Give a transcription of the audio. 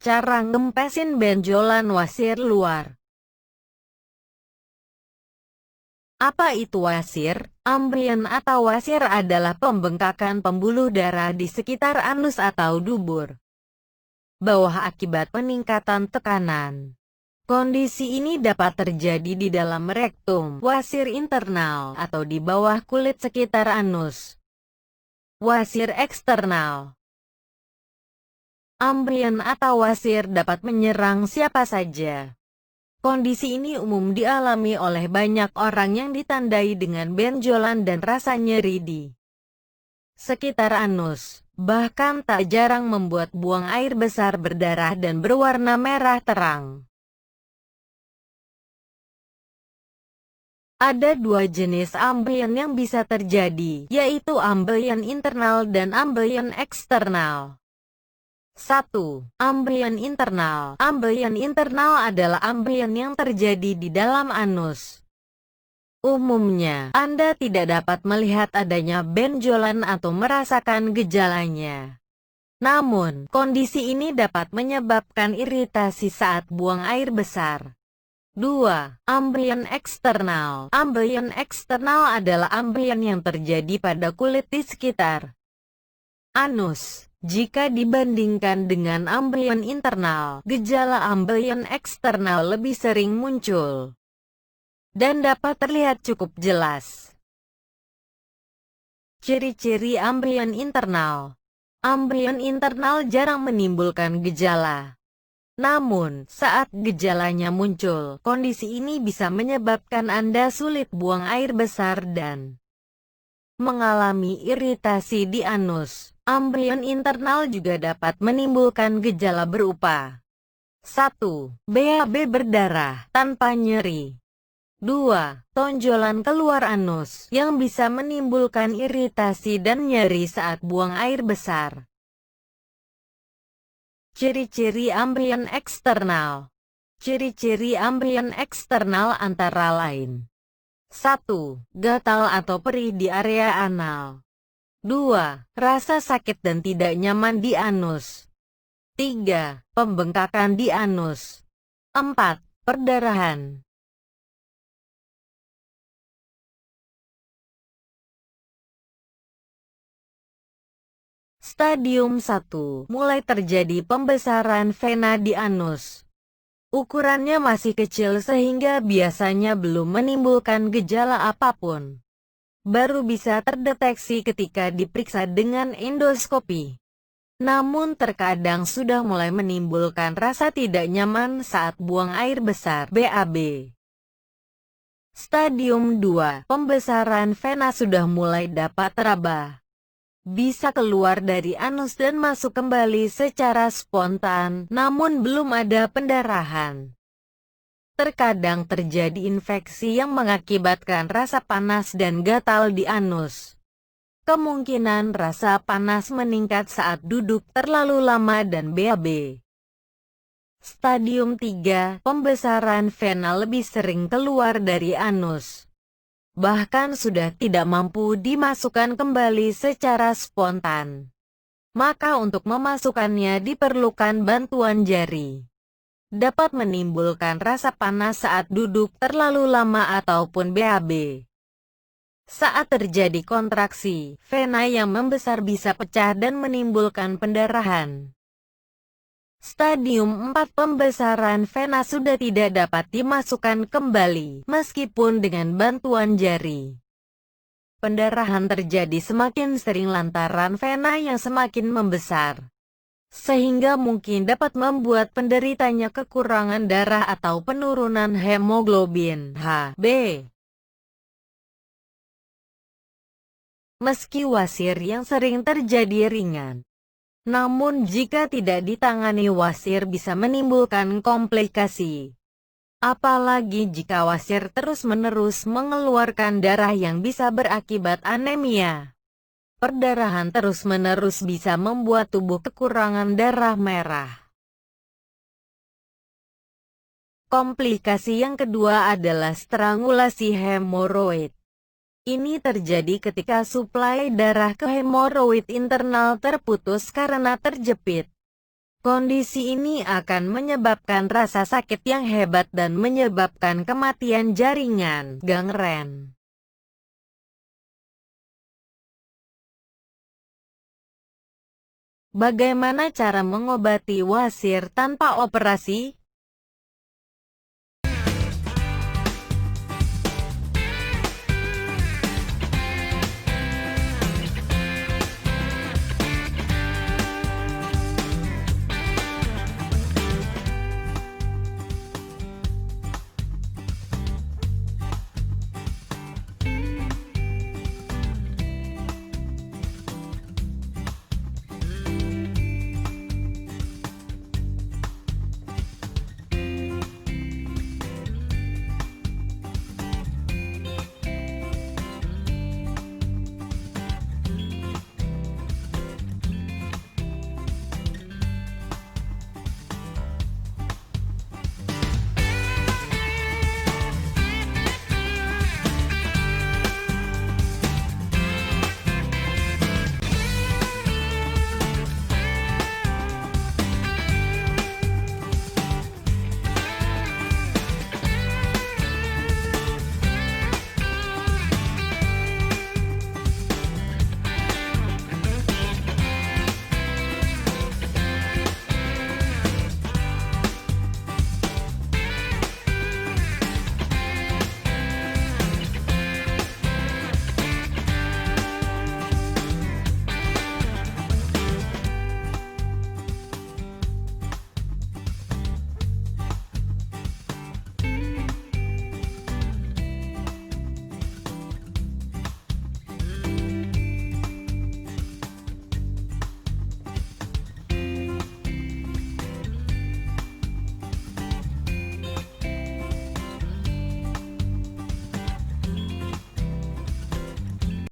Cara ngempesin benjolan wasir luar. Apa itu wasir? Ambeien atau wasir adalah pembengkakan pembuluh darah di sekitar anus atau dubur bawah akibat peningkatan tekanan. Kondisi ini dapat terjadi di dalam rektum, wasir internal, atau di bawah kulit sekitar anus. Wasir eksternal. Ambeien atau wasir dapat menyerang siapa saja. Kondisi ini umum dialami oleh banyak orang yang ditandai dengan benjolan dan rasa nyeri di sekitar anus. Bahkan tak jarang membuat buang air besar berdarah dan berwarna merah terang. Ada dua jenis ambeien yang bisa terjadi, yaitu ambeien internal dan ambeien eksternal. 1. Ambeien internal. Ambeien internal adalah ambeien yang terjadi di dalam anus. Umumnya, Anda tidak dapat melihat adanya benjolan atau merasakan gejalanya. Namun, kondisi ini dapat menyebabkan iritasi saat buang air besar. 2. Ambeien eksternal. Ambeien eksternal adalah ambeien yang terjadi pada kulit di sekitar anus. Jika dibandingkan dengan ambeien internal, gejala ambeien eksternal lebih sering muncul dan dapat terlihat cukup jelas. Ciri-ciri ambeien internal. Ambeien internal jarang menimbulkan gejala. Namun, saat gejalanya muncul, kondisi ini bisa menyebabkan Anda sulit buang air besar dan mengalami iritasi di anus. Ambeien internal juga dapat menimbulkan gejala berupa 1. BAB berdarah, tanpa nyeri. 2. Tonjolan keluar anus, yang bisa menimbulkan iritasi dan nyeri saat buang air besar. Ciri-ciri ambeien eksternal. Ciri-ciri ambeien eksternal antara lain. 1. Gatal atau perih di area anal. 2. Rasa sakit dan tidak nyaman di anus. 3. Pembengkakan di anus. 4. Perdarahan. Stadium 1. Mulai terjadi pembesaran vena di anus. Ukurannya masih kecil sehingga biasanya belum menimbulkan gejala apapun. Baru bisa terdeteksi ketika diperiksa dengan endoskopi. Namun terkadang sudah mulai menimbulkan rasa tidak nyaman saat buang air besar (BAB). Stadium 2. Pembesaran vena sudah mulai dapat teraba. Bisa keluar dari anus dan masuk kembali secara spontan, namun belum ada pendarahan. Terkadang terjadi infeksi yang mengakibatkan rasa panas dan gatal di anus. Kemungkinan rasa panas meningkat saat duduk terlalu lama dan BAB. Stadium 3. Pembesaran vena lebih sering keluar dari anus. Bahkan sudah tidak mampu dimasukkan kembali secara spontan. Maka untuk memasukkannya diperlukan bantuan jari. Dapat menimbulkan rasa panas saat duduk terlalu lama ataupun BAB. Saat terjadi kontraksi, vena yang membesar bisa pecah dan menimbulkan pendarahan. Stadium 4. Pembesaran vena sudah tidak dapat dimasukkan kembali, meskipun dengan bantuan jari. Pendarahan terjadi semakin sering lantaran vena yang semakin membesar, sehingga mungkin dapat membuat penderitanya kekurangan darah atau penurunan hemoglobin Hb. Meski wasir yang sering terjadi ringan, namun jika tidak ditangani wasir bisa menimbulkan komplikasi. Apalagi jika wasir terus-menerus mengeluarkan darah yang bisa berakibat anemia. Perdarahan terus-menerus bisa membuat tubuh kekurangan darah merah. Komplikasi yang kedua adalah strangulasi hemoroid. Ini terjadi ketika suplai darah ke hemoroid internal terputus karena terjepit. Kondisi ini akan menyebabkan rasa sakit yang hebat dan menyebabkan kematian jaringan, gangren. Bagaimana cara mengobati wasir tanpa operasi?